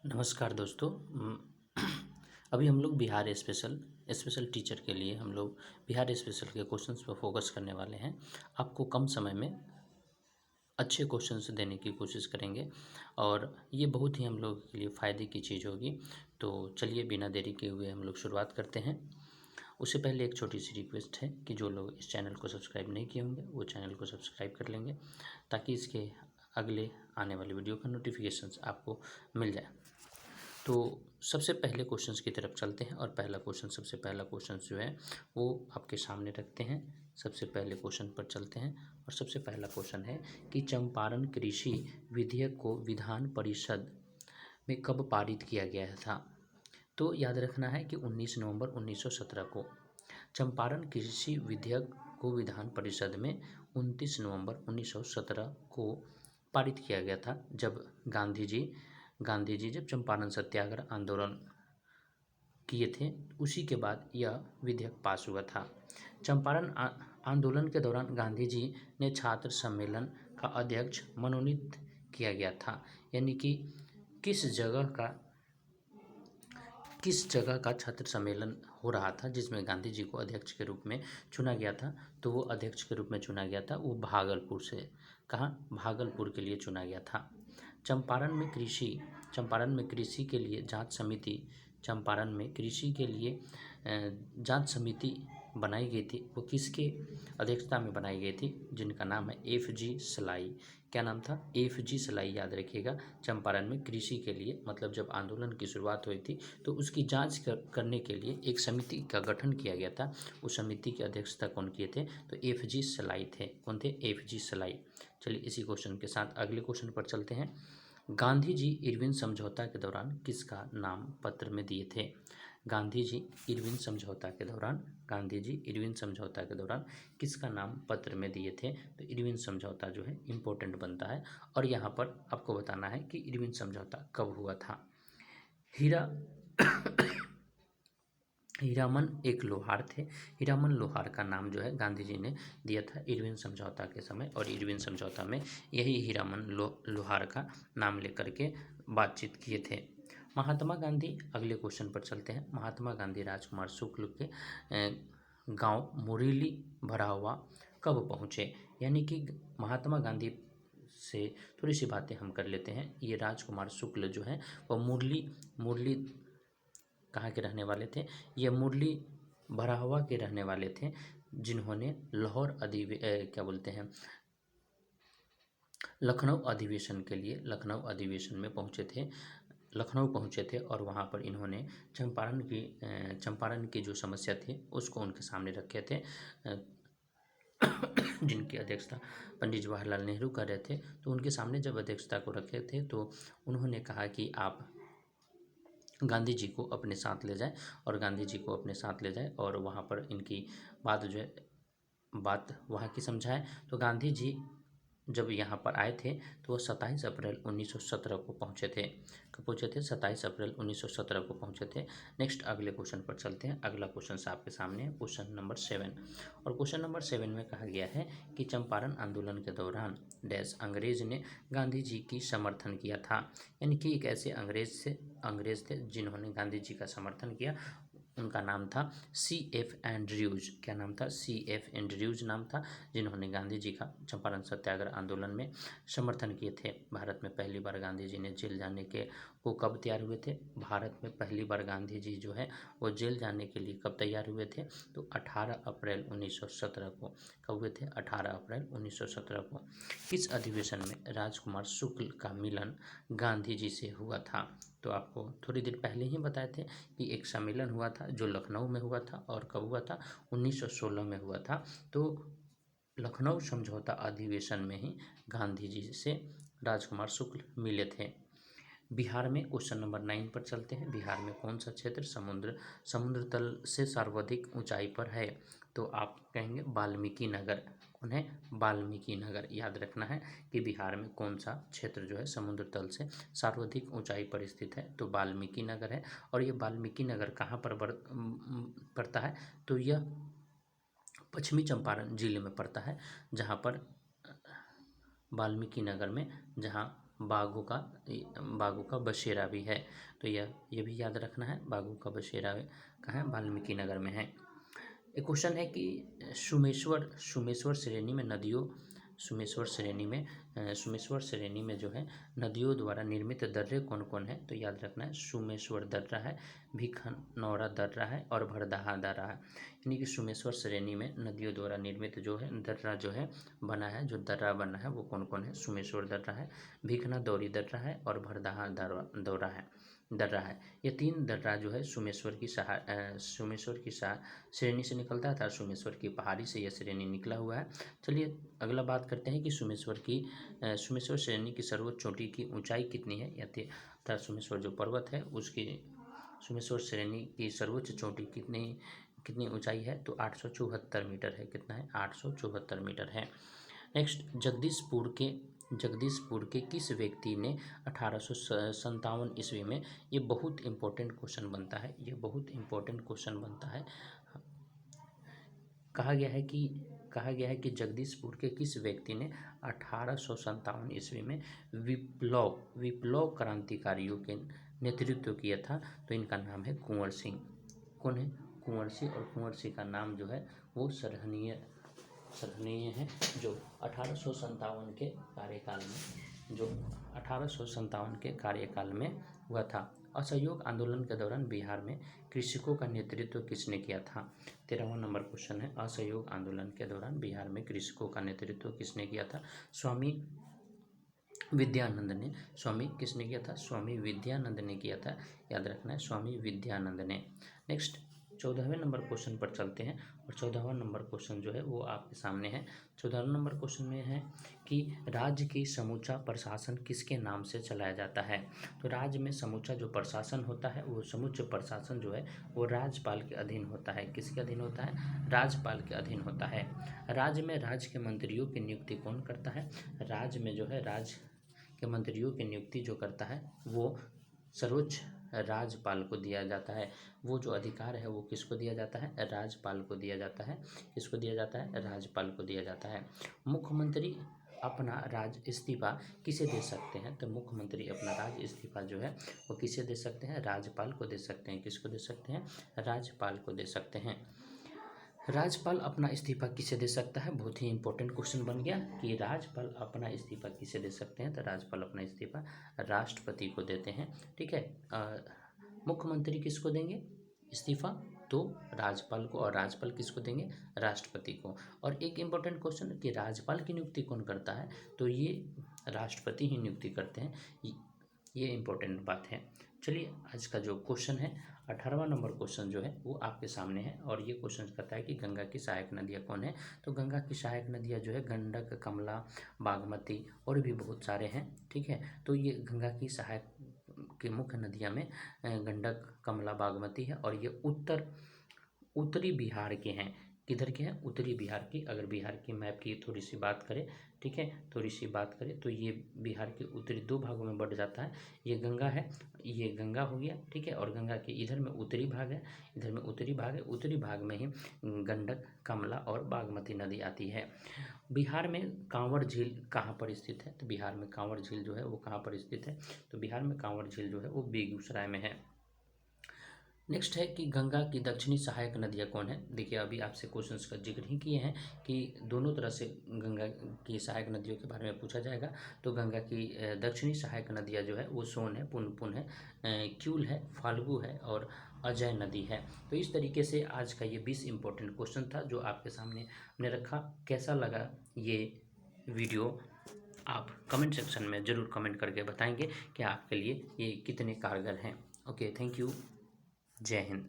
नमस्कार दोस्तों। अभी हम लोग बिहार स्पेशल टीचर के लिए हम लोग बिहार स्पेशल के क्वेश्चंस पर फोकस करने वाले हैं। आपको कम समय में अच्छे क्वेश्चंस देने की कोशिश करेंगे और ये बहुत ही हम लोग के लिए फ़ायदे की चीज़ होगी। तो चलिए बिना देरी के हुए हम लोग शुरुआत करते हैं। उससे पहले एक छोटी सी रिक्वेस्ट है कि जो लोग इस चैनल को सब्सक्राइब नहीं किए होंगे वो चैनल को सब्सक्राइब कर लेंगे ताकि इसके अगले आने वाले वीडियो का नोटिफिकेशंस आपको मिल जाए। तो सबसे पहले क्वेश्चंस की तरफ चलते हैं और सबसे पहला क्वेश्चन जो है वो आपके सामने रखते हैं। सबसे पहले क्वेश्चन पर चलते हैं और सबसे पहला क्वेश्चन है कि चंपारण कृषि विधेयक को विधान परिषद में कब पारित किया गया था। तो याद रखना है कि 19 नवंबर 1917 को चंपारण कृषि विधेयक को विधान परिषद में 29 नवंबर 1917 को पारित किया गया था, जब गांधी जी जब चंपारण सत्याग्रह आंदोलन किए थे। उसी के बाद यह विधेयक पास हुआ था। चंपारण आंदोलन के दौरान गांधी जी ने छात्र सम्मेलन का अध्यक्ष मनोनीत किया गया था। यानी कि किस जगह का छात्र सम्मेलन हो रहा था जिसमें गांधी जी को अध्यक्ष के रूप में चुना गया था। तो वो अध्यक्ष के रूप में चुना गया था वो भागलपुर से, कहाँ, भागलपुर के लिए चुना गया था। चंपारण में कृषि के लिए जांच समिति बनाई गई थी। वो किसके अध्यक्षता में बनाई गई थी, जिनका नाम है एफ.जी. सलाई। क्या नाम था? एफ.जी. सलाई। याद रखिएगा। चंपारण में कृषि के लिए, मतलब जब आंदोलन की शुरुआत हुई थी तो उसकी जांच करने के लिए एक समिति का गठन किया गया था। उस समिति की अध्यक्षता कौन किए थे? तो एफ.जी. सलाई थे। कौन थे? एफ.जी. सलाई। चलिए इसी क्वेश्चन के साथ अगले क्वेश्चन पर चलते हैं। गांधी जी इरविन समझौता के दौरान किसका नाम पत्र में दिए थे? गांधी जी इरविन समझौता के दौरान किसका नाम पत्र में दिए थे? तो इरविन समझौता जो है इम्पोर्टेंट बनता है और यहाँ पर आपको बताना है कि इरविन समझौता कब हुआ था। हीरामन एक लोहार थे। हीरामन लोहार का नाम जो है गांधी जी ने दिया था इरविन समझौता के समय, और इरविन समझौता में यही हीरामन लोहार का नाम लेकर के बातचीत किए थे। महात्मा गांधी, अगले क्वेश्चन पर चलते हैं। महात्मा गांधी राजकुमार शुक्ल के गांव मुरली भरावा कब पहुँचे? यानी कि महात्मा गांधी से थोड़ी सी बातें हम कर लेते हैं। ये राजकुमार शुक्ल जो है वो मुरली कहाँ के रहने वाले थे? ये मुरली भरावा के रहने वाले थे, जिन्होंने लखनऊ अधिवेशन में लखनऊ पहुँचे थे और वहाँ पर इन्होंने चंपारण की जो समस्या थी उसको उनके सामने रखे थे, जिनकी अध्यक्षता पंडित जवाहरलाल नेहरू कर रहे थे। तो उनके सामने जब अध्यक्षता को रखे थे तो उन्होंने कहा कि आप गांधी जी को अपने साथ ले जाए और वहाँ पर इनकी बात वहाँ की समझाए। तो गांधी जी जब यहाँ पर आए थे तो वो 27 अप्रैल 1917 को पहुँचे थे। कब पहुँचे थे? 27 अप्रैल 1917 को पहुँचे थे। नेक्स्ट अगले क्वेश्चन पर चलते हैं। अगला क्वेश्चन आपके सामने है, क्वेश्चन नंबर 7। और क्वेश्चन नंबर 7 में कहा गया है कि चंपारण आंदोलन के दौरान डैश अंग्रेज ने गांधी जी की समर्थन किया था। यानी कि एक ऐसे अंग्रेज थे जिन्होंने गांधी जी का समर्थन किया। उनका नाम था C.F. एंड्रयूज। क्या नाम था? C.F. एंड्रयूज नाम था, जिन्होंने गांधी जी का चंपारण सत्याग्रह आंदोलन में समर्थन किए थे। भारत में पहली बार गांधी जी ने जेल जाने के वो कब तैयार हुए थे? भारत में पहली बार गांधी जी जो है वो जेल जाने के लिए कब तैयार हुए थे? तो 18 अप्रैल 1917 को। कब हुए थे? 18 अप्रैल 1917 को। किस अधिवेशन में राजकुमार शुक्ल का मिलन गांधी जी से हुआ था? तो आपको थोड़ी देर पहले ही बताए थे कि एक सम्मेलन हुआ था जो लखनऊ में हुआ था, और कब हुआ था? 1916 में हुआ था। तो लखनऊ समझौता अधिवेशन में ही गांधी जी से राजकुमार शुक्ल मिले थे। बिहार में क्वेश्चन नंबर 9 पर चलते हैं। बिहार में कौन सा क्षेत्र समुद्र तल से सर्वाधिक ऊंचाई पर है? तो आप कहेंगे वाल्मीकि नगर। कौन है? वाल्मीकि नगर। याद रखना है कि बिहार में कौन सा क्षेत्र जो है समुद्र तल से सर्वाधिक ऊंचाई पर स्थित है? तो वाल्मीकि नगर है। और ये वाल्मीकि नगर कहाँ पर पड़ता है? तो यह पश्चिमी चंपारण जिले में पड़ता है, जहाँ पर वाल्मीकि नगर में, जहाँ बाघों का बसेरा भी है। तो यह भी याद रखना है, बाघों का बसेरा कहाँ है, वाल्मीकि नगर में है। एक क्वेश्चन है कि सुमेश्वर श्रेणी में नदियों सुमेश्वर श्रेणी में जो है नदियों द्वारा निर्मित दर्रे कौन कौन है। तो याद रखना है, सुमेश्वर दर्रा है, भिखनौरा दर्रा है और भरदाहा दर्रा है। यानी कि सुमेश्वर श्रेणी में नदियों द्वारा निर्मित जो है दर्रा जो है बना है, जो दर्रा बना है वो कौन कौन है। सुमेश्वर दर्रा है, भिखना दौरी दर्रा है और भरदाहा दर्रा है। ये 3 दर्रा जो है सुमेश्वर की श्रेणी से निकलता है, अर्थात सुमेश्वर की पहाड़ी से यह श्रेणी निकला हुआ है। चलिए अगला बात करते हैं कि सुमेश्वर श्रेणी की सर्वोच्च चोटी की ऊंचाई कितनी है। अर्थात सुमेश्वर जो पर्वत है उसकी सुमेश्वर श्रेणी की सर्वोच्च चोटी कितनी ऊंचाई है। तो 874 मीटर है। कितना है, 874 मीटर है। नेक्स्ट, जगदीशपुर के किस व्यक्ति ने 1857 ईस्वी में, ये बहुत इंपॉर्टेंट क्वेश्चन बनता है, कहा गया है कि जगदीशपुर के किस व्यक्ति ने 1857 ईस्वी में विप्लव क्रांतिकारियों के नेतृत्व किया था। तो इनका नाम है कुंवर सिंह। कौन है, कुंवर सिंह। और कुंवर सिंह का नाम जो है वो सराहनीय है, जो 1857 के कार्यकाल में हुआ था। असहयोग आंदोलन के दौरान बिहार में कृषकों का नेतृत्व किसने किया था। 13वां नंबर क्वेश्चन है, असहयोग आंदोलन के दौरान बिहार में कृषकों का नेतृत्व किसने किया था। स्वामी विद्यानंद ने। स्वामी विद्यानंद ने किया था। याद रखना है, स्वामी विद्यानंद ने। नेक्स्ट 14वें नंबर क्वेश्चन पर चलते हैं, और 14वां नंबर क्वेश्चन जो है वो आपके सामने है। 14वां नंबर क्वेश्चन में है कि राज्य की समूचा प्रशासन किसके नाम से चलाया जाता है। तो राज्य में समूचा जो प्रशासन होता है, वो समूचा प्रशासन जो है वो राज्यपाल के अधीन होता है। किसके अधीन होता है, राज्यपाल के अधीन होता है। राज्य में राज्य के मंत्रियों की नियुक्ति कौन करता है। राज्य में जो है राज्य के मंत्रियों की नियुक्ति जो करता है वो सर्वोच्च राज्यपाल को दिया जाता है। वो जो अधिकार है वो किसको दिया जाता है, राज्यपाल को दिया जाता है। किसको दिया जाता है, राज्यपाल को दिया जाता है। मुख्यमंत्री अपना राज इस्तीफा किसे दे सकते हैं। तो मुख्यमंत्री अपना राज इस्तीफा जो है वो किसे दे सकते हैं, राज्यपाल को दे सकते हैं। किसको दे सकते हैं, राज्यपाल को दे सकते हैं। राज्यपाल अपना इस्तीफा किसे दे सकता है। बहुत ही इंपॉर्टेंट क्वेश्चन बन गया कि राज्यपाल अपना इस्तीफा किसे दे सकते हैं। तो राज्यपाल अपना इस्तीफा राष्ट्रपति को देते हैं। ठीक है, मुख्यमंत्री किसको देंगे इस्तीफा, तो राज्यपाल को, और राज्यपाल किसको देंगे, राष्ट्रपति को। और एक इम्पोर्टेंट क्वेश्चन कि राज्यपाल की नियुक्ति कौन करता है, तो ये राष्ट्रपति ही नियुक्ति करते हैं। ये इम्पोर्टेंट बात है। चलिए आज का जो क्वेश्चन है 18वां नंबर क्वेश्चन जो है वो आपके सामने है, और ये क्वेश्चन कहता है कि गंगा की सहायक नदियाँ कौन है। तो गंगा की सहायक नदियाँ जो है गंडक, कमला, बागमती और भी बहुत सारे हैं। ठीक है, तो ये गंगा की सहायक की मुख्य नदियाँ में गंडक, कमला, बागमती है, और ये उत्तरी बिहार के हैं। किधर के हैं, उत्तरी बिहार की। अगर बिहार की मैप की थोड़ी सी बात करें, ठीक है, थोड़ी सी बात करें तो ये बिहार के उत्तरी 2 भागों में बढ़ जाता है। ये गंगा है, ये गंगा हो गया, ठीक है, और गंगा के इधर में उत्तरी भाग है, इधर में उत्तरी भाग है। उत्तरी भाग में ही गंडक, कमला और बागमती नदी आती है। बिहार में कांवर झील कहाँ पर स्थित है। तो बिहार में कांवर झील जो है वो कहाँ पर स्थित है। तो बिहार में कांवर झील जो है वो बेगूसराय में है। नेक्स्ट है कि गंगा की दक्षिणी सहायक नदियाँ कौन है। देखिए अभी आपसे क्वेश्चंस का जिक्र ही किए हैं कि दोनों तरह से गंगा की सहायक नदियों के बारे में पूछा जाएगा। तो गंगा की दक्षिणी सहायक नदियाँ जो है वो सोन है, पुनपुन है, क्यूल है, फाल्गु है और अजय नदी है। तो इस तरीके से आज का ये 20 इंपॉर्टेंट क्वेश्चन था जो आपके सामने हमने रखा। कैसा लगा ये वीडियो, आप कमेंट सेक्शन में ज़रूर कमेंट करके बताएंगे कि आपके लिए ये कितने कारगर हैं। Okay, thank you. जय हिंद।